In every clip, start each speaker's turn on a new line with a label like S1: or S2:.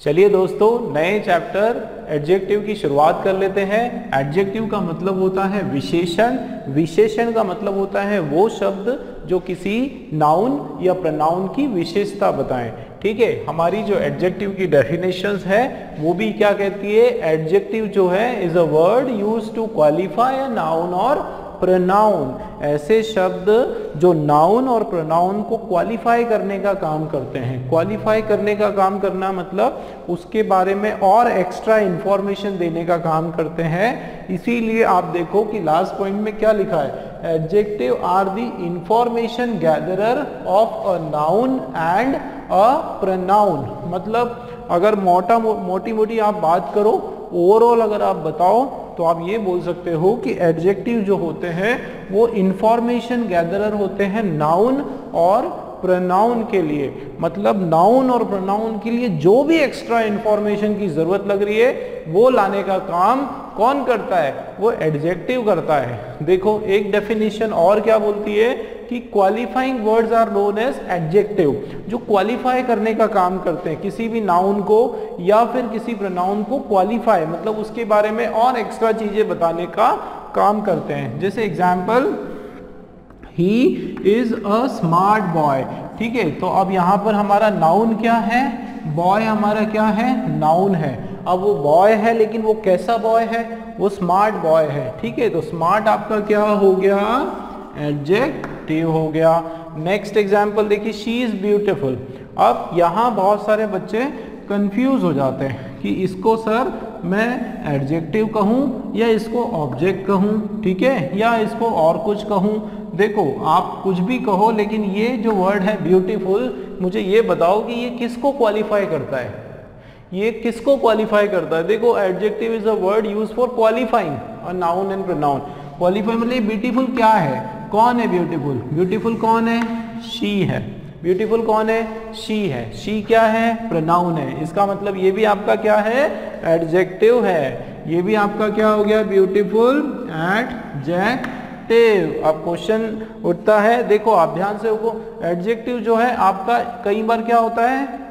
S1: चलिए दोस्तों, नए चैप्टर एडजेक्टिव की शुरुआत कर लेते हैं। एडजेक्टिव का मतलब होता है विशेषण। विशेषण का मतलब होता है वो शब्द जो किसी नाउन या प्रोनाउन की विशेषता बताएं। ठीक है, हमारी जो एडजेक्टिव की डेफिनेशंस है वो भी क्या कहती है? एडजेक्टिव जो है is a word used to qualify a noun और प्रोनाउन। ऐसे शब्द जो नाउन और प्रोनाउन को क्वालिफाई करने का काम करते हैं। क्वालिफाई करने का काम करना मतलब उसके बारे में और एक्स्ट्रा इंफॉर्मेशन देने का काम करते हैं। इसीलिए आप देखो कि लास्ट पॉइंट में क्या लिखा है, adjective are the information gatherer of a noun and a pronoun. मतलब अगर मोटी मोटी आप बात करो, ओवरऑल अगर आप बताओ तो आप ये बोल सकते हो कि एडजेक्टिव जो होते हैं वो इंफॉर्मेशन गैदरर होते हैं नाउन और प्रोनाउन के लिए। मतलब नाउन और प्रोनाउन के लिए जो भी एक्स्ट्रा इंफॉर्मेशन की जरूरत लग रही है वो लाने का काम कौन करता है? वो एडजेक्टिव करता है। देखो एक डेफिनेशन और क्या बोलती है कि qualifying words are known as adjective. जो क्वालिफाई करने का काम करते हैं किसी भी नाउन को या फिर किसी प्रोनाउन को, क्वालिफाई मतलब उसके बारे में और एक्स्ट्रा चीजें बताने का काम करते हैं। जैसे example, he is a smart boy. ठीक है, तो अब यहाँ पर हमारा नाउन क्या है? बॉय हमारा क्या है? नाउन है। अब वो बॉय है लेकिन वो कैसा बॉय है? वो स्मार्ट बॉय है। ठीक है, तो स्मार्ट आपका क्या हो गया? एडजेक्टिव हो गया। नेक्स्ट एग्जाम्पल देखिए, शी इज ब्यूटिफुल। अब यहाँ बहुत सारे बच्चे कंफ्यूज हो जाते हैं कि इसको सर मैं एडजेक्टिव कहूँ या इसको ऑब्जेक्ट कहूँ, ठीक है, या इसको और कुछ कहूँ। देखो आप कुछ भी कहो, लेकिन ये जो वर्ड है ब्यूटीफुल, मुझे ये बताओ कि ये किसको क्वालिफाई करता है? ये किसको क्वालिफाई करता है? देखो adjective is a word use for qualifying a noun and pronoun. Qualify मतलब ब्यूटीफुल क्या है? कौन है ब्यूटीफुल? ब्यूटीफुल कौन है? शी है। ब्यूटीफुल कौन है? शी है। शी क्या है? प्रोनाउन है। इसका मतलब ये भी आपका क्या है? एडजेक्टिव है। ये भी आपका क्या हो गया? Beautiful adjective. अब क्वेश्चन उठता है, देखो आप ध्यान से देखो, एडजेक्टिव जो है आपका कई बार क्या होता है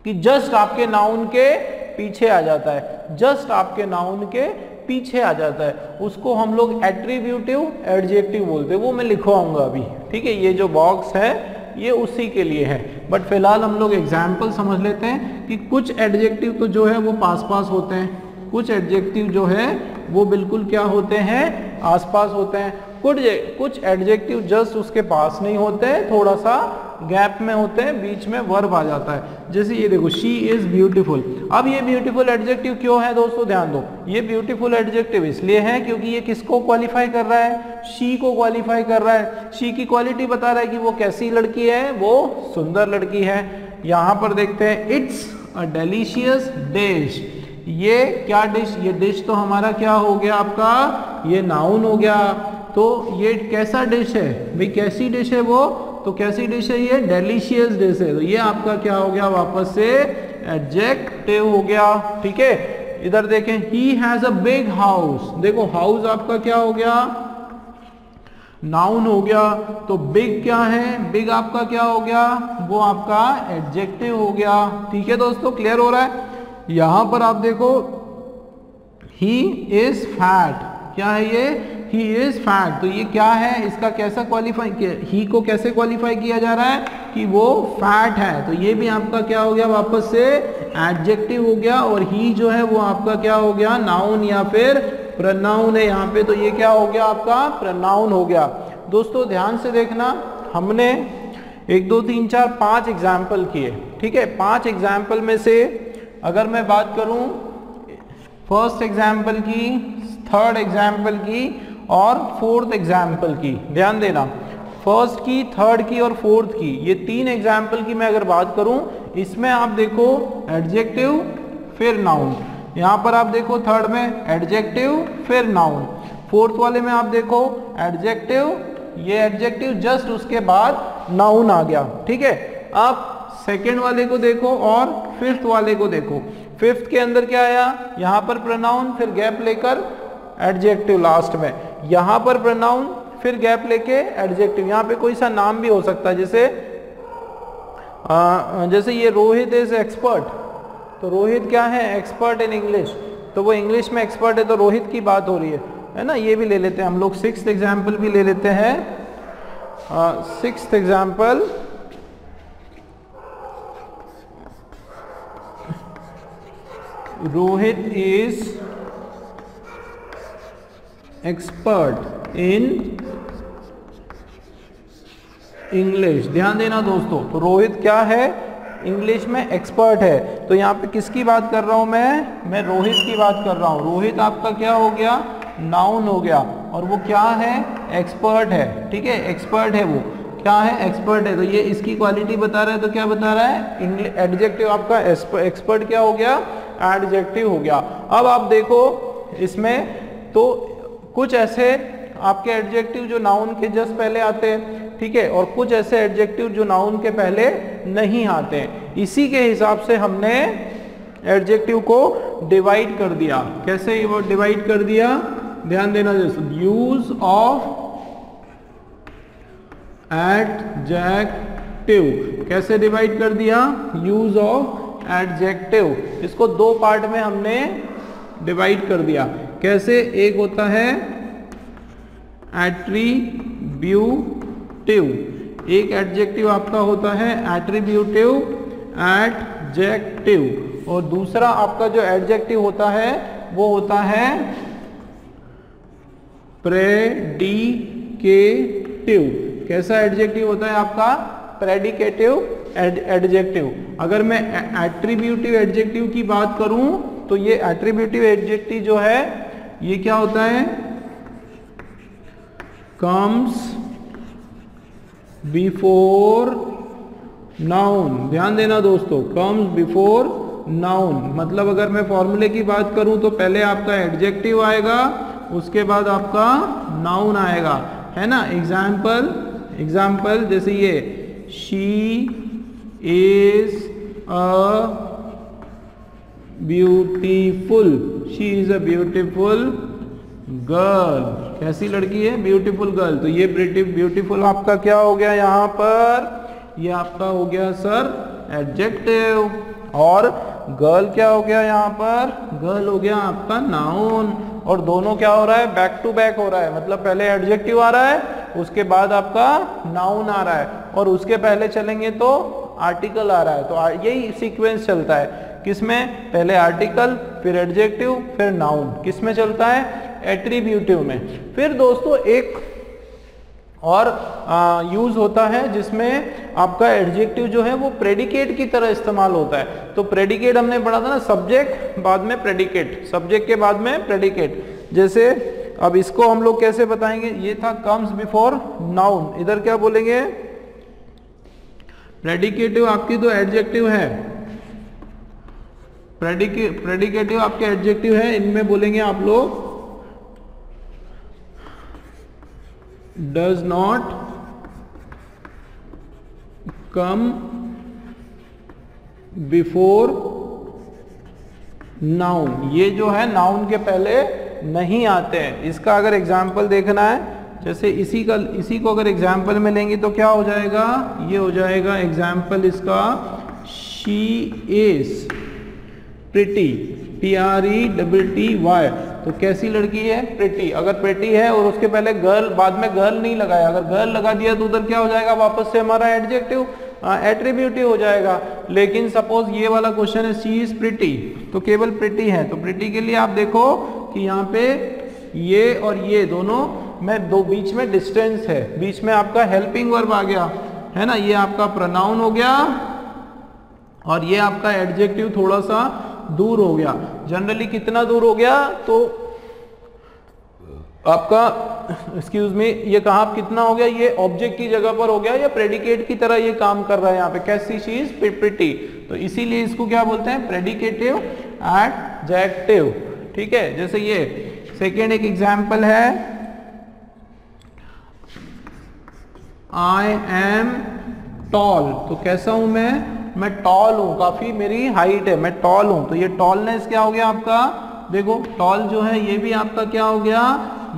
S1: कि जस्ट आपके नाउन के पीछे आ जाता है। जस्ट आपके नाउन के पीछे आ जाता है, उसको हम लोग एट्रीब्यूटिव एडजेक्टिव बोलते हैं। वो मैं लिखवाऊंगा अभी। ठीक है, ये जो बॉक्स है ये उसी के लिए है। बट फिलहाल हम लोग एग्जाम्पल समझ लेते हैं कि कुछ एडजेक्टिव तो जो है वो पास पास होते हैं, कुछ एडजेक्टिव जो है वो बिल्कुल क्या होते हैं? आसपास होते हैं। कुछ एडजेक्टिव जस्ट उसके पास नहीं होते हैं, थोड़ा सा गैप में होते हैं, बीच में वर्ब आ जाता है। जैसे ये देखो, शी इज ब्यूटीफुल। अब ये ब्यूटीफुल एडजेक्टिव क्यों है दोस्तों? ध्यान दो, ये ब्यूटीफुल एडजेक्टिव इसलिए है क्योंकि ये किसको क्वालिफाई कर रहा है? शी को क्वालिफाई कर रहा है। शी की क्वालिटी बता रहा है कि वो कैसी लड़की है? वो सुंदर लड़की है। यहां पर देखते हैं, इट्स अ डिलीशियस डिश। ये क्या डिश? ये डिश तो हमारा क्या हो गया आपका? ये नाउन हो गया। तो ये कैसा डिश है भाई? कैसी डिश है वो? तो कैसी डिश है ये? डिलीशियस डिश है। तो ये आपका क्या हो गया? वापस से एडजेक्टिव हो गया। ठीक है, इधर देखें, he has a big house. देखो हाउस आपका क्या हो गया? नाउन हो गया। तो बिग क्या है? बिग आपका क्या हो गया? वो आपका एडजेक्टिव हो गया। ठीक है दोस्तों, क्लियर हो रहा है? यहां पर आप देखो, ही इज फैट। क्या है ये? He is fat. तो ये क्या है? इसका कैसा क्वालिफाई किया? ही को कैसे क्वालिफाई किया जा रहा है कि वो फैट है। तो ये भी आपका क्या हो गया? वापस से एडजेक्टिव हो गया। और ही जो है वो आपका क्या हो गया? नाउन या फिर प्रोनाउन है यहाँ पे। तो ये क्या हो गया? आपका प्रोनाउन हो गया। दोस्तों ध्यान से देखना, हमने 1 2 3 4 5 एग्जाम्पल किए। ठीक है, 5 एग्जाम्पल में से अगर मैं बात करूं फर्स्ट एग्जाम्पल की, थर्ड एग्जाम्पल की और फोर्थ एग्जाम्पल की, ध्यान देना, फर्स्ट की, थर्ड की और फोर्थ की, ये 3 एग्जाम्पल की मैं अगर बात करूं, इसमें आप देखो एडजेक्टिव फिर नाउन। यहां पर आप देखो थर्ड में एडजेक्टिव फिर नाउन। फोर्थ वाले में आप देखो एडजेक्टिव, ये एडजेक्टिव जस्ट उसके बाद नाउन आ गया। ठीक है, आप सेकेंड वाले को देखो और फिफ्थ वाले को देखो। फिफ्थ के अंदर क्या आया? यहां पर प्रोनाउन, फिर गैप लेकर एडजेक्टिव लास्ट में। यहां पर प्रोनाउन, फिर गैप लेके एडजेक्टिव। यहां पे कोई सा नाम भी हो सकता है, जैसे ये रोहित इज एक्सपर्ट। तो रोहित क्या है, एक्सपर्ट इन इंग्लिश, तो वो इंग्लिश में एक्सपर्ट है, तो रोहित की बात हो रही है ना। ये भी ले लेते हैं हम लोग, 6th एग्जाम्पल भी ले लेते हैं। 6th example, Rohit is expert in English. ध्यान देना दोस्तों, तो रोहित क्या है, इंग्लिश में एक्सपर्ट है। तो यहाँ पे किसकी बात कर रहा हूं मैं रोहित की बात कर रहा हूं। रोहित आपका क्या हो गया, नाउन हो गया, और वो क्या है, एक्सपर्ट है। ठीक है, एक्सपर्ट है, वो क्या है, एक्सपर्ट है। तो ये इसकी क्वालिटी बता रहा है, तो क्या बता रहा है, एडजेक्टिव आपका एक्सपर्ट क्या हो गया, एडजेक्टिव हो गया। अब आप देखो इसमें तो कुछ ऐसे आपके एडजेक्टिव जो नाउन के जस्ट पहले आते हैं, ठीक है, और कुछ ऐसे एडजेक्टिव जो नाउन के पहले नहीं आते हैं। इसी के हिसाब से हमने एडजेक्टिव को डिवाइड कर दिया। कैसे वो डिवाइड कर दिया, ध्यान देना, जैसे यूज ऑफ एडजेक्टिव, कैसे डिवाइड कर दिया, यूज ऑफ एडजेक्टिव, इसको दो पार्ट में हमने डिवाइड कर दिया। कैसे, एक होता है एट्रीब्यूटिव, एक एडजेक्टिव आपका होता है एट्रीब्यूटिव एडजेक्टिव, और दूसरा आपका जो एडजेक्टिव होता है वो होता है प्रेडिकेटिव। कैसा एडजेक्टिव होता है आपका, प्रेडिकेटिव एडजेक्टिव। अगर मैं एट्रीब्यूटिव एडजेक्टिव की बात करूं तो ये एट्रीब्यूटिव एडजेक्टिव जो है ये क्या होता है, comes before noun। ध्यान देना दोस्तों, comes before noun, मतलब अगर मैं फॉर्मूले की बात करूं तो पहले आपका एडजेक्टिव आएगा, उसके बाद आपका नाउन आएगा, है ना। एग्जाम्पल जैसे ये, she is a beautiful, she is a beautiful girl, कैसी लड़की है, ब्यूटीफुल गर्ल। तो ये ब्यूटीफुल आपका क्या हो गया यहाँ पर, ये आपका हो गया सर एडजेक्टिव, और गर्ल क्या हो गया यहाँ पर, गर्ल हो गया आपका नाउन। और दोनों क्या हो रहा है, बैक टू बैक हो रहा है, मतलब पहले एडजेक्टिव आ रहा है, उसके बाद आपका नाउन आ रहा है, और उसके पहले चलेंगे तो आर्टिकल आ रहा है। तो यही सीक्वेंस चलता है, किसमें, पहले आर्टिकल, फिर एडजेक्टिव, फिर नाउन, किसमें चलता है, एट्रीब्यूटिव में। फिर दोस्तों एक और यूज होता है जिसमें आपका एडजेक्टिव जो है वो प्रेडिकेट की तरह इस्तेमाल होता है। तो प्रेडिकेट हमने पढ़ा था ना, सब्जेक्ट बाद में प्रेडिकेट, सब्जेक्ट के बाद में प्रेडिकेट। जैसे अब इसको हम लोग कैसे बताएंगे, ये था कम्स बिफोर नाउन, इधर क्या बोलेंगे, प्रेडिकेटिव आपकी तो एडजेक्टिव है, प्रेडिकेटिव आपके एडजेक्टिव है, इनमें बोलेंगे आप लोग does not come before noun, ये जो है नाउन के पहले नहीं आते हैं। इसका अगर एग्जाम्पल देखना है, जैसे इसी को अगर एग्जाम्पल में लेंगे तो क्या हो जाएगा, ये हो जाएगा एग्जाम्पल इसका, she is pretty, PRETTY, तो कैसी लड़की है, प्रिटी। अगर प्रिटी है और उसके पहले गर्ल, बाद में गर्ल नहीं लगाया, अगर गर्ल लगा दिया तो उधर क्या हो जाएगा, वापस से हमारा एडजेक्टिव एट्रीब्यूटिव हो जाएगा। लेकिन सपोज ये वाला क्वेश्चन है, शी इज प्रिटी, तो केवल प्रिटी है, तो प्रिटी के लिए आप देखो कि यहाँ पे ये और ये दोनों में दो बीच में डिस्टेंस है, बीच में आपका हेल्पिंग वर्ब आ गया, है ना, ये आपका प्रोनाउन हो गया, और ये आपका एडजेक्टिव थोड़ा सा दूर हो गया। जनरली कितना दूर हो गया, तो आपका एक्सक्यूज मी, ये कहाँ कितना हो गया, ये ऑब्जेक्ट की जगह पर हो गया, या प्रेडिकेट की तरह ये काम कर रहा है यहाँ पे, कैसी चीज, प्रिटी। तो इसीलिए इसको क्या बोलते हैं, प्रेडिकेटिव एडजेक्टिव। ठीक है, जैसे ये सेकेंड एक एग्जाम्पल है, आई एम टॉल, तो कैसा हूं मैं टॉल हूं, काफी मेरी हाइट है, मैं टॉल हूं। तो ये टॉलनेस क्या हो गया आपका, देखो टॉल जो है ये भी आपका क्या हो गया,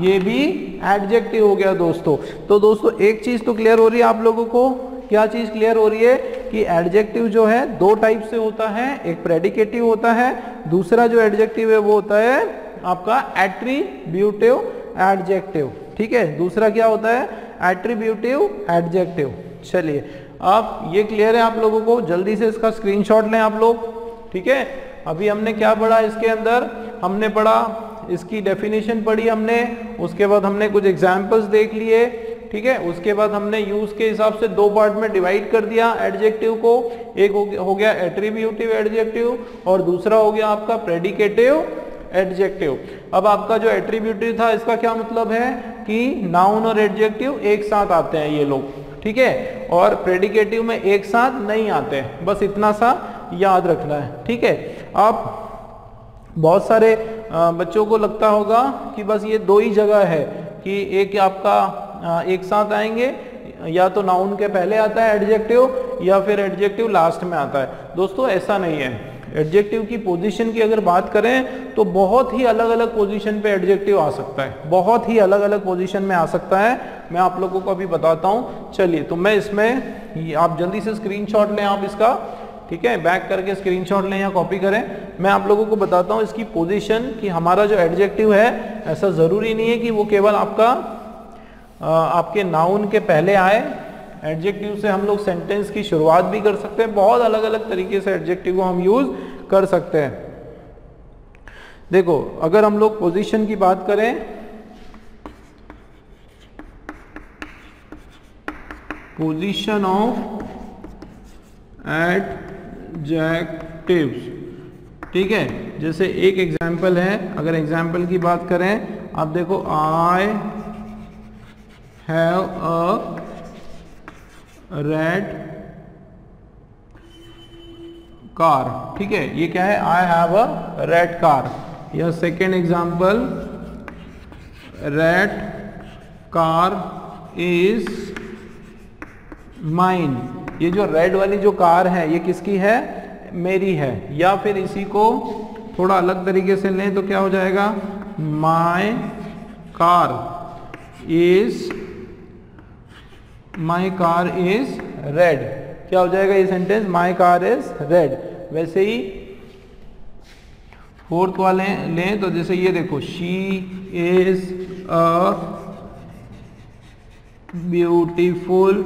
S1: ये भी एडजेक्टिव हो गया दोस्तों। तो दोस्तों एक चीज तो क्लियर हो रही है आप लोगों को, क्या चीज क्लियर हो रही है कि एडजेक्टिव जो है दो टाइप से होता है, एक प्रेडिकेटिव होता है, दूसरा जो एडजेक्टिव है वो होता है आपका एट्रीब्यूटिव एडजेक्टिव। ठीक है, दूसरा क्या होता है? Attributive adjective. चलिए अब ये क्लियर है आप लोगों को, जल्दी से इसका स्क्रीनशॉट लें आप लोग। ठीक है, अभी हमने क्या पढ़ा इसके अंदर? हमने पढ़ा इसकी डेफिनेशन पढ़ी हमने, उसके बाद हमने कुछ एग्जाम्पल्स देख लिए। ठीक है, उसके बाद हमने यूज के हिसाब से दो पार्ट में डिवाइड कर दिया एडजेक्टिव को, एक हो गया एट्रीब्यूटिव एडजेक्टिव और दूसरा हो गया आपका प्रेडिकेटिव एडजेक्टिव। अब आपका जो एट्रीब्यूटिव था इसका क्या मतलब है कि नाउन और एडजेक्टिव एक साथ आते हैं ये लोग। ठीक है, और प्रेडिकेटिव में एक साथ नहीं आते हैं, बस इतना सा याद रखना है। ठीक है, आप बहुत सारे बच्चों को लगता होगा कि बस ये दो ही जगह है कि एक आपका एक साथ आएंगे, या तो नाउन के पहले आता है एडजेक्टिव या फिर एडजेक्टिव लास्ट में आता है। दोस्तों ऐसा नहीं है। एडजेक्टिव की पोजीशन की अगर बात करें तो बहुत ही अलग अलग पोजीशन पे एडजेक्टिव आ सकता है, बहुत ही अलग अलग पोजीशन में आ सकता है। मैं आप लोगों को अभी बताता हूँ। चलिए, तो मैं इसमें आप जल्दी से स्क्रीनशॉट लें आप इसका। ठीक है, बैक करके स्क्रीनशॉट लें या कॉपी करें। मैं आप लोगों को बताता हूँ इसकी पोजीशन कि हमारा जो एडजेक्टिव है ऐसा ज़रूरी नहीं है कि वो केवल आपके नाउन के पहले आए। एडजेक्टिव से हम लोग सेंटेंस की शुरुआत भी कर सकते हैं, बहुत अलग अलग तरीके से एडजेक्टिव को हम यूज कर सकते हैं। देखो, अगर हम लोग पोजीशन की बात करें, पोजीशन ऑफ एडजेक्टिव्स। ठीक है, जैसे एक एग्जाम्पल है, अगर एग्जाम्पल की बात करें, आप देखो, I have a red car. ठीक है, ये क्या है? I have a red car. या second example, red car is mine. ये जो रेड वाली जो कार है ये किसकी है? मेरी है। या फिर इसी को थोड़ा अलग तरीके से लें तो क्या हो जाएगा? My car is red. क्या हो जाएगा ये sentence? My car is red. वैसे ही फोर्थ वाले लें तो जैसे ये देखो, she is a beautiful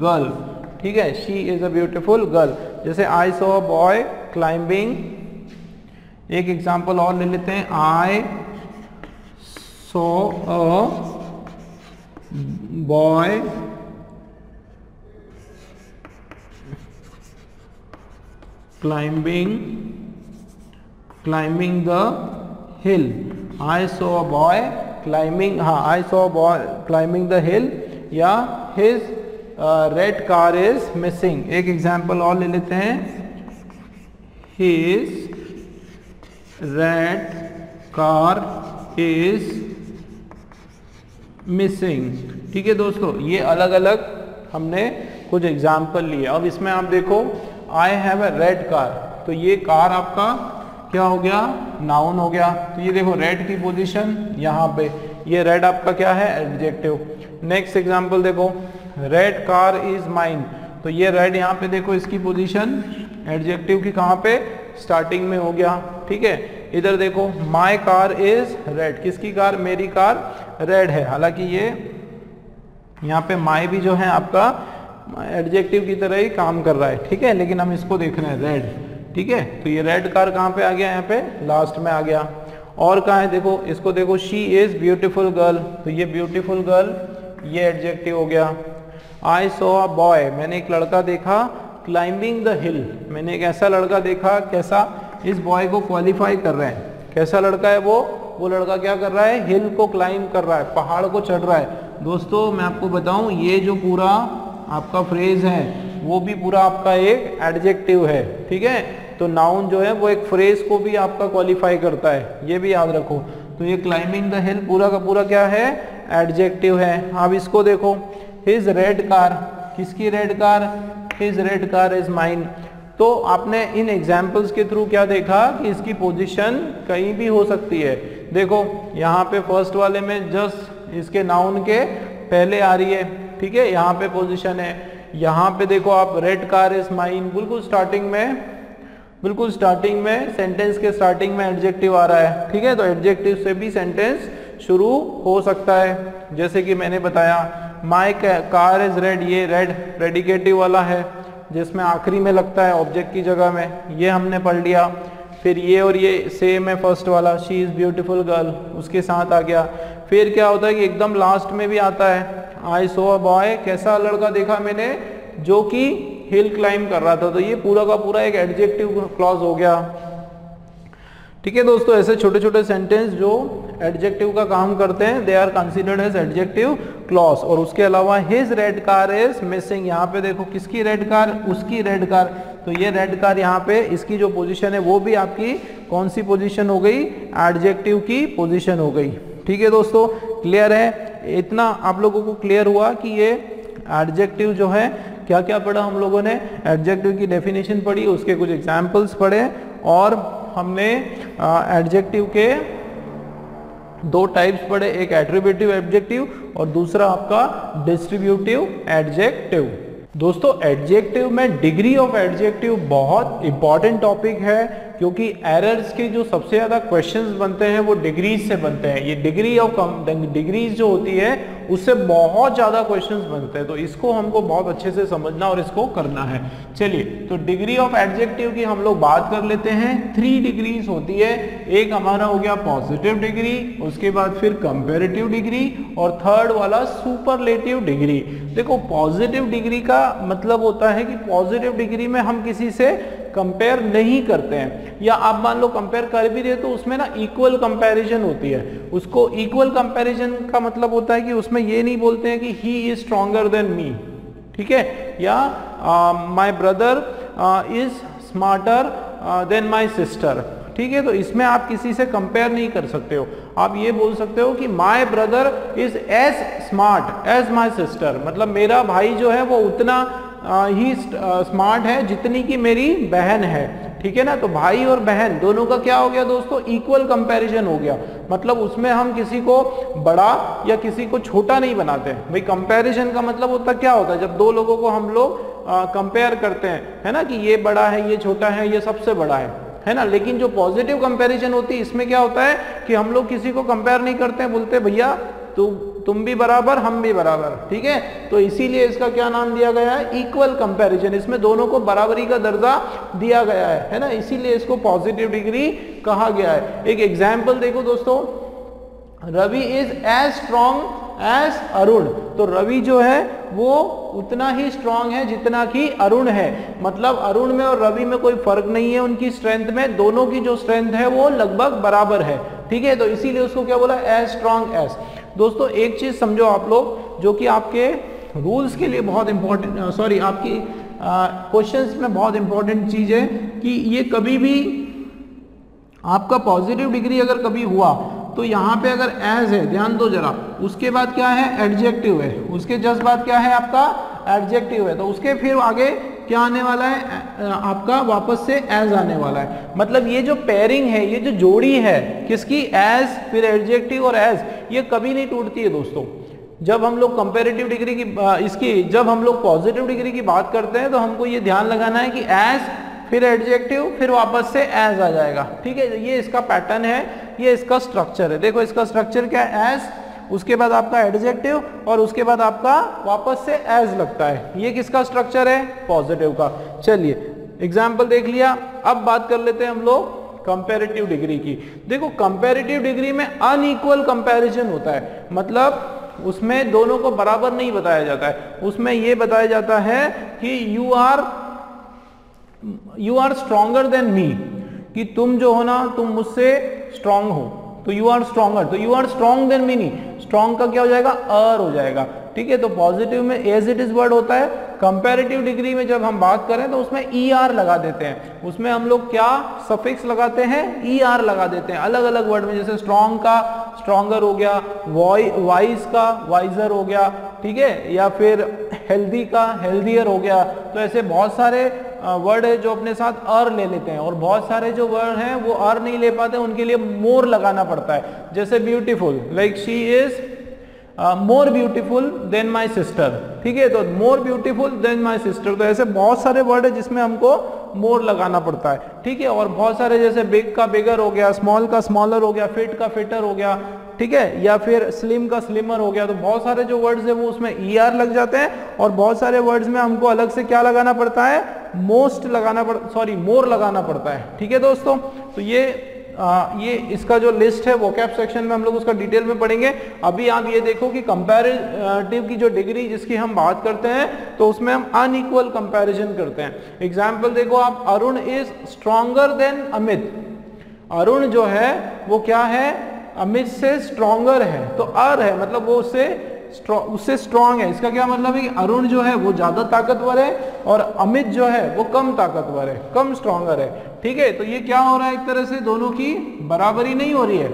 S1: girl. ठीक है, she is a beautiful girl. जैसे I saw a boy climbing. एक एग्जांपल और ले लेते हैं, I saw a boy climbing the hill. I saw a boy climbing, I saw a boy climbing the hill, या his red car is missing। एक example और ले लेते हैं, his red car is missing। ठीक है दोस्तों, ये अलग अलग हमने कुछ एग्जाम्पल लिए। अब इसमें आप देखो, I have a red car, तो ये कार आपका क्या हो गया? नाउन हो गया। तो ये देखो, रेड की पोजीशन यहाँ पे, ये रेड आपका क्या है? एडजेक्टिव। नेक्स्ट एग्जांपल देखो, रेड कार इज माइन, तो ये रेड यहाँ पे देखो, इसकी पोजीशन एडजेक्टिव की कहाँ पे? स्टार्टिंग में हो गया। ठीक है, इधर देखो, माई कार इज रेड, किसकी कार? मेरी कार रेड है। हालांकि ये यहाँ पे माई भी जो है आपका एडजेक्टिव की तरह ही काम कर रहा है। ठीक है, लेकिन हम इसको देख रहे हैं रेड। ठीक है, तो ये रेड कार कहाँ पे आ गया? यहाँ पे लास्ट में आ गया। और कहाँ है? देखो, इसको देखो, शी इज ब्यूटीफुल गर्ल, तो ये ब्यूटीफुल गर्ल ये एडजेक्टिव हो गया। आई सॉ अ बॉय, मैंने एक लड़का देखा, क्लाइंबिंग द हिल, मैंने एक ऐसा लड़का देखा। कैसा? इस बॉय को क्वालिफाई कर रहे हैं, कैसा लड़का है वो लड़का क्या कर रहा है? हिल को क्लाइंब कर रहा है, पहाड़ को चढ़ रहा है। दोस्तों मैं आपको बताऊं, ये जो पूरा आपका फ्रेज है वो भी पूरा आपका एक एडजेक्टिव है। ठीक है, तो नाउन जो है वो एक फ्रेज को भी आपका क्वालिफाई करता है, ये भी याद रखो। तो ये क्लाइंबिंग द हिल पूरा का पूरा क्या है? एडजेक्टिव है। अब इसको देखो, हिज रेड कार, किसकी red car? His red car is mine. तो आपने इन एग्जाम्पल्स के थ्रू क्या देखा कि इसकी पोजीशन कहीं भी हो सकती है। देखो यहाँ पे फर्स्ट वाले में जस्ट इसके नाउन के पहले आ रही है, ठीक है, यहाँ पे पोजीशन है। यहाँ पे देखो आप, रेड कार इज माइन, बिल्कुल स्टार्टिंग में सेंटेंस के स्टार्टिंग में एडजेक्टिव आ रहा है, ठीक है। तो एडजेक्टिव से भी सेंटेंस शुरू हो सकता है, जैसे कि मैंने बताया माई कार इज रेड, ये रेड प्रेडिकेटिव वाला है जिसमें आखिरी में लगता है ऑब्जेक्ट की जगह में, ये हमने पढ़ लिया। फिर ये और ये सेम है, फर्स्ट वाला शी इज ब्यूटीफुल गर्ल उसके साथ आ गया। फिर क्या होता है कि एकदम लास्ट में भी आता है आई सो अ बॉय, कैसा लड़का देखा मैंने जो कि हिल क्लाइंब कर रहा था। तो ये पूरा का पूरा एक एडजेक्टिव क्लॉज हो गया, ठीक है दोस्तों। ऐसे छोटे छोटे सेंटेंस जो एडजेक्टिव का काम करते हैं they are considered as adjective clause. और उसके अलावा his red car is missing, यहाँ पे देखो किसकी रेड कार, उसकी रेड कार। तो ये रेड कार यहाँ पे इसकी जो पोजीशन है वो भी आपकी कौन सी पोजीशन हो गई, एडजेक्टिव की पोजीशन हो गई, ठीक है दोस्तों। क्लियर है, इतना आप लोगों को क्लियर हुआ कि ये एडजेक्टिव जो है क्या क्या पढ़ा हम लोगों ने, एडजेक्टिव की डेफिनेशन पढ़ी, उसके कुछ एग्जाम्पल्स पढ़े, और हमने एडजेक्टिव के दो टाइप्स पढ़े, एक एट्रीब्यूटिव एडजेक्टिव और दूसरा आपका डिस्ट्रीब्यूटिव एडजेक्टिव। दोस्तों एडजेक्टिव में डिग्री ऑफ एडजेक्टिव बहुत इंपॉर्टेंट टॉपिक है, क्योंकि एरर्स के जो सबसे ज्यादा क्वेश्चंस बनते हैं वो डिग्रीज से बनते हैं। ये डिग्री ऑफ डिग्रीज जो होती है उससे बहुत ज्यादा क्वेश्चंस बनते हैं, तो इसको हमको बहुत अच्छे से समझना और इसको करना है। चलिए, तो डिग्री ऑफ एडजेक्टिव की हम लोग बात कर लेते हैं। 3 डिग्रीज होती है, एक हमारा हो गया पॉजिटिव डिग्री, उसके बाद फिर कंपैरेटिव डिग्री, और थर्ड वाला सुपरलेटिव डिग्री। देखो पॉजिटिव डिग्री का मतलब होता है कि पॉजिटिव डिग्री में हम किसी से कंपेयर नहीं करते हैं, या आप मान लो कंपेयर कर भी रहे तो उसमें ना इक्वल कंपैरिजन होती है। उसको इक्वल कंपैरिजन का मतलब होता है कि उसमें ये नहीं बोलते हैं कि ही इज स्ट्रॉन्गर देन मी, ठीक है, या my brother is smarter than my sister, ठीक है। तो इसमें आप किसी से कंपेयर नहीं कर सकते हो। आप ये बोल सकते हो कि my brother is as smart as my sister, मतलब मेरा भाई जो है वो उतना ही स्मार्ट है जितनी की मेरी बहन है, ठीक है ना। तो भाई और बहन दोनों का क्या हो गया दोस्तों, इक्वल कंपैरिजन हो गया। मतलब उसमें हम किसी को बड़ा या किसी को छोटा नहीं बनाते भाई। कंपैरिजन का मतलब होता क्या होता है, जब दो लोगों को हम लोग कंपेयर करते हैं, है ना, कि ये बड़ा है, ये छोटा है, ये सबसे बड़ा है ना। लेकिन जो पॉजिटिव कंपैरिजन होती है इसमें क्या होता है कि हम लोग किसी को कंपेयर नहीं करते हैं, बोलते भैया तुम भी बराबर हम भी बराबर, ठीक है। तो इसीलिए इसका क्या नाम दिया गया है, इक्वल कंपैरिजन। इसमें दोनों को बराबरी का दर्जा दिया गया है ना, इसीलिए इसको पॉजिटिव डिग्री कहा गया है। एक एग्जाम्पल देखो दोस्तों, Ravi is as strong as Arun. तो रवि जो है वो उतना ही स्ट्रांग है जितना कि अरुण है, मतलब अरुण में और रवि में कोई फर्क नहीं है उनकी स्ट्रेंथ में, दोनों की जो स्ट्रेंथ है वो लगभग बराबर है, ठीक है। तो इसीलिए उसको क्या बोला, एज स्ट्रांग एज। दोस्तों एक चीज समझो आप लोग, जो कि आपके रूल्स के लिए बहुत इंपॉर्टेंट, सॉरी आपकी क्वेश्चंस में बहुत इंपॉर्टेंट चीज है, कि ये कभी भी आपका पॉजिटिव डिग्री अगर कभी हुआ तो यहाँ पे अगर एज है, ध्यान दो जरा, उसके बाद क्या है, एडजेक्टिव है, उसके जस्ट बाद क्या है आपका एडजेक्टिव है, तो उसके फिर आगे क्या आने वाला है, आपका वापस से एज आने वाला है। मतलब ये जो पेयरिंग है, ये जो जोड़ी है किसकी, एज फिर एडजेक्टिव और एज, ये कभी नहीं टूटती है दोस्तों। जब हम लोग कंपैरेटिव डिग्री की जब हम लोग पॉजिटिव डिग्री की बात करते हैं तो हमको ये ध्यान लगाना है कि एज फिर एडजेक्टिव फिर वापस से एज आ जाएगा, ठीक है। ये इसका पैटर्न है, ये इसका स्ट्रक्चर है। देखो इसका स्ट्रक्चर क्या है, एज, उसके बाद आपका एडजेक्टिव और उसके बाद आपका वापस से एज लगता है। ये किसका स्ट्रक्चर है, पॉजिटिव का। चलिए एग्जाम्पल देख लिया, अब बात कर लेते हैं हम लोग कंपैरेटिव डिग्री की। देखो कंपैरेटिव डिग्री में अनइक्वल कंपैरिजन होता है, मतलब उसमें दोनों को बराबर नहीं बताया जाता है। उसमें यह बताया जाता है कि you are stronger than me, कि तुम जो हो ना, तुम मुझसे स्ट्रांग हो, तो यू आर स्ट्रॉन्गर, तो you are strong than me नहीं, स्ट्रॉन्ग का क्या हो जाएगा, अर हो जाएगा, ठीक है। तो पॉजिटिव में एज इट इज वर्ड होता है, कंपैरेटिव डिग्री में जब हम बात करें तो उसमें ई आर लगा देते हैं। उसमें हम लोग क्या सफिक्स लगाते हैं, ई आर लगा देते हैं अलग अलग वर्ड में। जैसे स्ट्रॉन्ग का स्ट्रॉन्गर हो गया, वाइज का वाइजर हो गया, ठीक है, या फिर हेल्दी का हेल्दियर हो गया। तो ऐसे बहुत सारे वर्ड है जो अपने साथ अर ले लेते हैं, और बहुत सारे जो वर्ड हैं वो अर नहीं ले पाते, उनके लिए मोर लगाना पड़ता है। जैसे beautiful, like she is more beautiful then my sister, ठीक है, तो more beautiful then my sister, तो ऐसे बहुत सारे वर्ड है जिसमें हमको मोर लगाना पड़ता है, ठीक है। और बहुत सारे जैसे बिग का बिगर हो गया, स्मॉल का स्मॉलर हो गया, फिट का फिटर हो गया, ठीक है, या फिर स्लिम का स्लिमर हो गया, तो बहुत सारे जो वर्ड्स है वो उसमें ER लग जाते हैं, और बहुत सारे वर्ड्स में हमको अलग से क्या लगाना पड़ता है, मोर लगाना पड़ता है, ठीक है दोस्तों। तो ये इसका जो लिस्ट है वोकैब सेक्शन में हम लोग उसका डिटेल में पढ़ेंगे। अभी आप ये देखो कि कंपैरेटिव की जो डिग्री जिसकी हम बात करते हैं तो उसमें हम अनइक्वल कंपैरिजन करते हैं। एग्जाम्पल देखो आप, Arun is stronger than Amit, Arun जो है वो क्या है, अमित से स्ट्रॉन्गर है, तो अर है मतलब वो उससे स्ट्रॉन्ग है, इसका क्या मतलब है कि अरुण जो है वो ज्यादा ताकतवर है और अमित जो है वो कम ताकतवर है, कम स्ट्रॉन्गर है, ठीक है। तो ये क्या हो रहा है, एक तरह से दोनों की बराबरी नहीं हो रही है।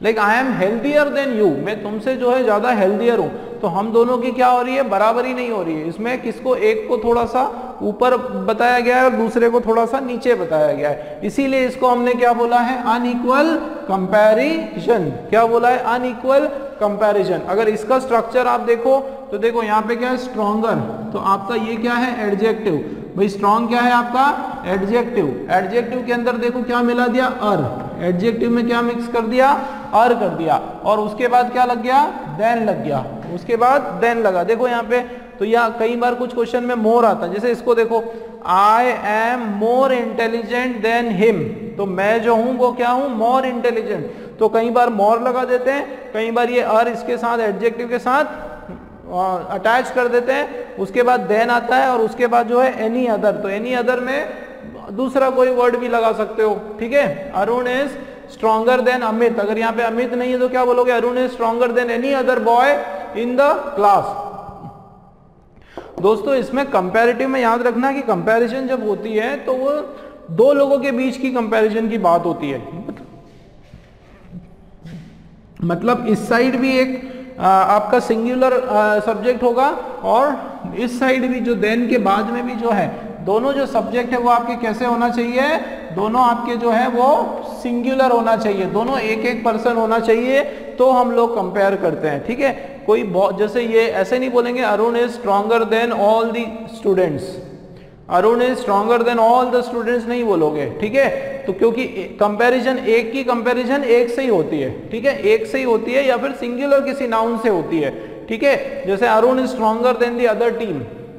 S1: Like I am healthier than you, मैं तुमसे जो है ज्यादा हेल्थियर हूं, तो हम दोनों की क्या हो रही है, बराबरी नहीं हो रही है। इसमें किसको, एक को थोड़ा सा ऊपर बताया गया है और दूसरे को थोड़ा सा नीचे बताया गया है, इसीलिए इसको हमने क्या बोला है, अनइक्वल कंपैरिजन। क्या बोला है, अनइक्वल कंपैरिजन। अगर इसका स्ट्रक्चर आप देखो तो देखो यहाँ पे क्या है, स्ट्रॉन्गर, तो आपका ये क्या है, एडजेक्टिव। भाई स्ट्रॉन्ग क्या है आपका, एडजेक्टिव। एडजेक्टिव के अंदर देखो क्या मिला दिया, अर, एडजेक्टिव में क्या मिक्स कर दिया, अर कर दिया, और उसके बाद क्या लग गया, देन लग गया, उसके बाद देन लगा। देखो यहाँ पे, तो यहाँ कई बार कुछ क्वेश्चन में मोर आता है, जैसे इसको देखो, आई am more intelligent than him, तो मैं जो हूं वो क्या हूं, मोर इंटेलिजेंट, तो कई बार मोर लगा देते हैं, कई बार ये अर इसके साथ एडजेक्टिव के साथ अटैच कर देते हैं, उसके बाद देन आता है और उसके बाद जो है एनी अदर, तो एनी अदर में दूसरा कोई वर्ड भी लगा सकते हो, ठीक है। Arun is stronger than Amit, अगर यहाँ पे अमित नहीं है तो क्या बोलोगे, Arun is stronger than any other boy in the class. दोस्तों इसमें कंपैरेटिव में याद रखना कि कंपैरिजन जब होती है तो वो दो लोगों के बीच की कंपैरिजन की बात होती है, मतलब इस साइड भी एक आपका सिंगुलर सब्जेक्ट होगा और इस साइड भी जो देन के बाद में भी जो है, दोनों जो सब्जेक्ट है वो आपके कैसे होना चाहिए, दोनों आपके जो है वो सिंगुलर होना चाहिए, दोनों एक एक पर्सन होना चाहिए, तो हम लोग कंपेयर करते हैं, ठीक है। कोई जैसे ये ऐसे नहीं बोलेंगे Arun is stronger than all the students, Arun is stronger than all the students नहीं बोलोगे, ठीक है। तो क्योंकि कंपैरिजन, एक की कंपैरिजन एक से ही होती है, ठीक है, एक से ही होती है या फिर सिंगुलर किसी नाउन से होती है, ठीक है। जैसे Arun is stronger than the other team,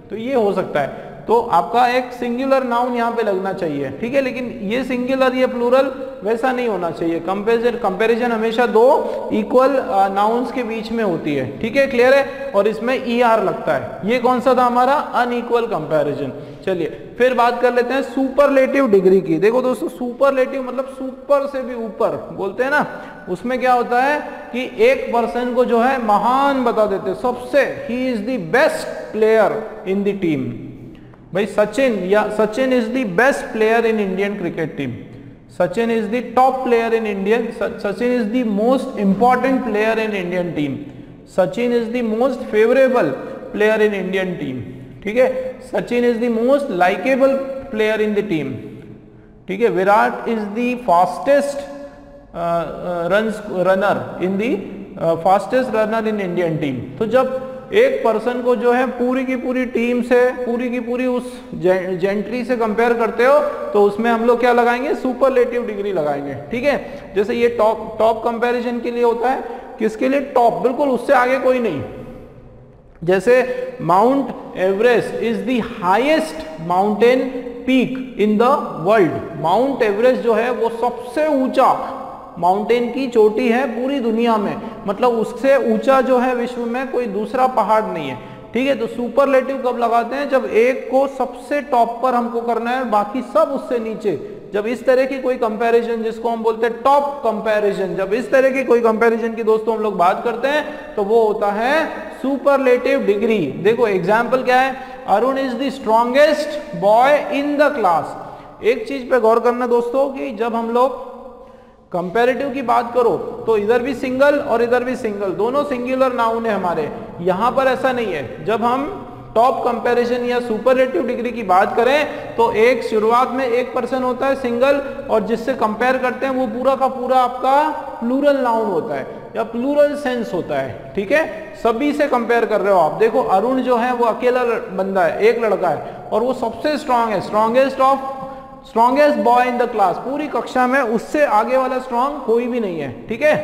S1: तो ये हो सकता है, तो आपका एक सिंगुलर नाउन यहाँ पे लगना चाहिए, ठीक है। लेकिन ये सिंगुलर ये प्लूरल वैसा नहीं होना चाहिए, कंपैरिजन हमेशा दो इक्वल नाउन्स के बीच में होती है, ठीक है, क्लियर है। और इसमें ER लगता है, ये कौन सा था हमारा, अनइक्वल कंपैरिजन। चलिए फिर बात कर लेते हैं सुपरलेटिव डिग्री की। देखो दोस्तों सुपरलेटिव मतलब सुपर से भी ऊपर बोलते हैं ना, उसमें क्या होता है कि एक पर्सन को जो है महान बता देते, सबसे ही is the best player in the team. भाई Sachin is the best player in Indian cricket team, Sachin is the top player in Indian, Sachin is the most important player in Indian team, Sachin is the most favourable player in Indian team, ठीक है। Sachin is the most likeable player in the team, ठीक है। Virat is the fastest runner in the fastest runner in Indian team. तो जब एक person को जो है पूरी की पूरी टीम से, पूरी की पूरी उस जेंट्री से कंपेयर करते हो तो उसमें हम लोग क्या लगाएंगे, सुपरलेटिव डिग्री लगाएंगे, ठीक है। जैसे ये टॉप कंपैरिजन के लिए होता है, किसके लिए, टॉप, बिल्कुल उससे आगे कोई नहीं। जैसे mount Everest is the highest mountain peak in the world, mount Everest जो है वो सबसे ऊंचा माउंटेन की चोटी है पूरी दुनिया में, मतलब उससे ऊंचा जो है विश्व में कोई दूसरा पहाड़ नहीं है, ठीक है। तो सुपरलेटिव कब लगाते हैं, जब एक को सबसे टॉप पर हमको करना है, बाकी सब उससे नीचे। जब इस तरह की कोई कंपैरिजन, जिसको हम बोलते हैं टॉप कंपैरिजन, जब इस तरह की कोई कंपैरिजन की दोस्तों हम लोग बात करते हैं तो वो होता है सुपरलेटिव डिग्री। देखो एग्जाम्पल क्या है, Arun is the strongest boy in the class. एक चीज पे गौर करना दोस्तों कि जब हम लोग कंपैरेटिव की बात करो तो इधर भी सिंगल और इधर भी सिंगल, दोनों सिंगुलर नाउन है हमारे। यहां पर ऐसा नहीं है, जब हम टॉप कंपैरिजन या सुपरलेटिव डिग्री की बात करें तो एक शुरुआत में एक पर्सन होता है सिंगल, और जिससे कंपेयर करते हैं वो पूरा का पूरा आपका प्लूरल नाउन होता है। या प्लूरल सेंस होता है, ठीक है। सभी से कंपेयर कर रहे हो आप, देखो अरुण जो है वो अकेला बंदा है, एक लड़का है और वो सबसे स्ट्रांग है, strongest boy in the class, पूरी कक्षा में उससे आगे वाला स्ट्रांग कोई भी नहीं है, ठीक है।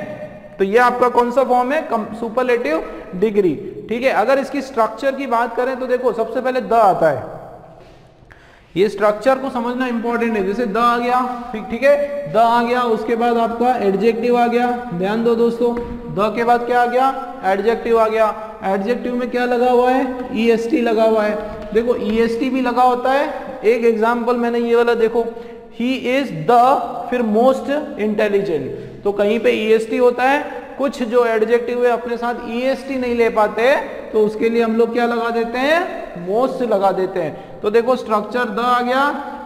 S1: तो ये आपका कौन सा फॉर्म है, सुपरलेटिव डिग्री, ठीक है। अगर इसकी स्ट्रक्चर की बात करें तो देखो सबसे पहले द आता है, ये स्ट्रक्चर को समझना इंपॉर्टेंट है। जैसे द आ गया, ठीक है, द आ गया, उसके बाद आपका एडजेक्टिव आ गया, ध्यान दो दोस्तों, द के बाद क्या आ गया, एडजेक्टिव आ गया। एडजेक्टिव में क्या लगा हुआ है, ईएसटी लगा हुआ है। देखो ईएसटी भी लगा होता है, एक एग्जाम्पल मैंने ये वाला देखो, ही इज द फिर मोस्ट इंटेलिजेंट, तो कहीं पे ईएसटी होता है, कुछ जो एडजेक्टिव है अपने साथ ईएसटी नहीं ले पाते तो उसके लिए हम लोग क्या लगा देते हैं, मोस्ट लगा देते हैं। तो देखो स्ट्रक्चर द आ गया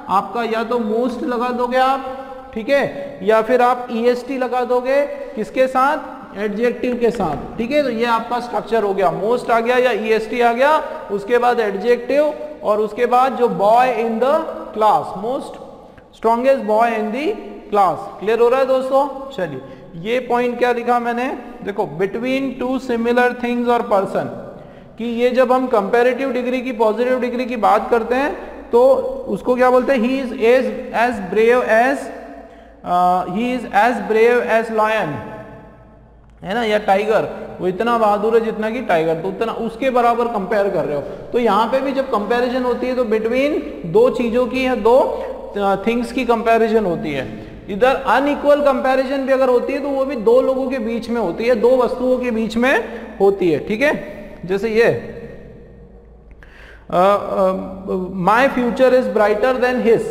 S1: आपका, या तो मोस्ट लगा दोगे आप, ठीक है, या फिर आप ईएसटी लगा दोगे किसके साथ, एडजेक्टिव के साथ, ठीक है। तो ये आपका स्ट्रक्चर हो गया, मोस्ट आ गया या ईएसटी आ गया, उसके बाद एडजेक्टिव और उसके बाद जो boy in the class, most strongest boy in the class. Clear हो रहा है दोस्तों। चलिए ये पॉइंट क्या लिखा मैंने, देखो बिटवीन टू सिमिलर थिंग्स और पर्सन, कि ये जब हम कंपैरेटिव डिग्री की, पॉजिटिव डिग्री की बात करते हैं तो उसको क्या बोलते हैं, he is as brave as lion, है ना, या टाइगर, वो इतना बहादुर है जितना कि टाइगर, तो उतना उसके बराबर कंपेयर कर रहे हो। तो यहाँ पे भी जब कंपैरिजन होती है तो बिटवीन दो चीजों की या दो थिंग्स की कंपैरिजन होती है। इधर अनइक्वल कंपैरिजन भी अगर होती है तो वो भी दो लोगों के बीच में होती है, दो वस्तुओं के बीच में होती है, ठीक है। जैसे ये my future is brighter then his,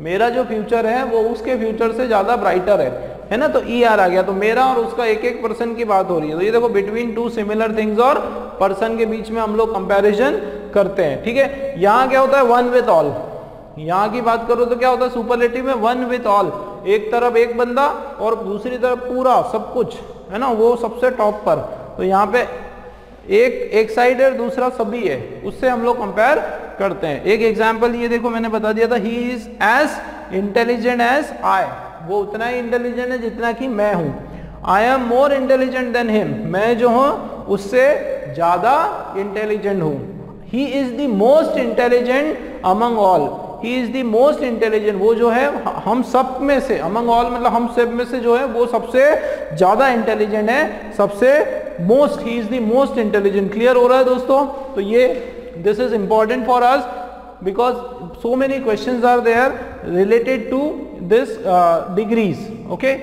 S1: मेरा जो फ्यूचर है वो उसके फ्यूचर से ज्यादा ब्राइटर है ना, तो ई आर आ गया, तो मेरा और उसका एक एक पर्सन की बात हो रही है। तो ये देखो बिटवीन टू सिमिलर थिंग्स और पर्सन के बीच में हम लोग कंपैरिजन करते हैं, ठीक है। यहाँ क्या होता है, वन विथ ऑल, यहाँ की बात करो तो क्या होता है सुपरलेटिव में, वन विथ ऑल, एक तरफ एक बंदा और दूसरी तरफ पूरा सब कुछ, है ना, वो सबसे टॉप पर। तो यहाँ पे एक साइड है, दूसरा सभी है, उससे हम लोग कंपेयर करते हैं। एक एग्जांपल ये देखो मैंने बता दिया था, he is as intelligent as I, वो उतना ही इंटेलिजेंट है जितना कि मैं हूं। I am more intelligent than him, मैं जो हूं उससे ज्यादा इंटेलिजेंट हूं। He is the most intelligent among all, he is the most intelligent, वो जो है हम सब में से, अमंग ऑल मतलब हम सब में से जो है वो सबसे ज्यादा इंटेलिजेंट है, सबसे most, he is the most intelligent. Clear हो रहा है दोस्तों। तो ये this is important for us because so many questions are there related to this degrees, okay.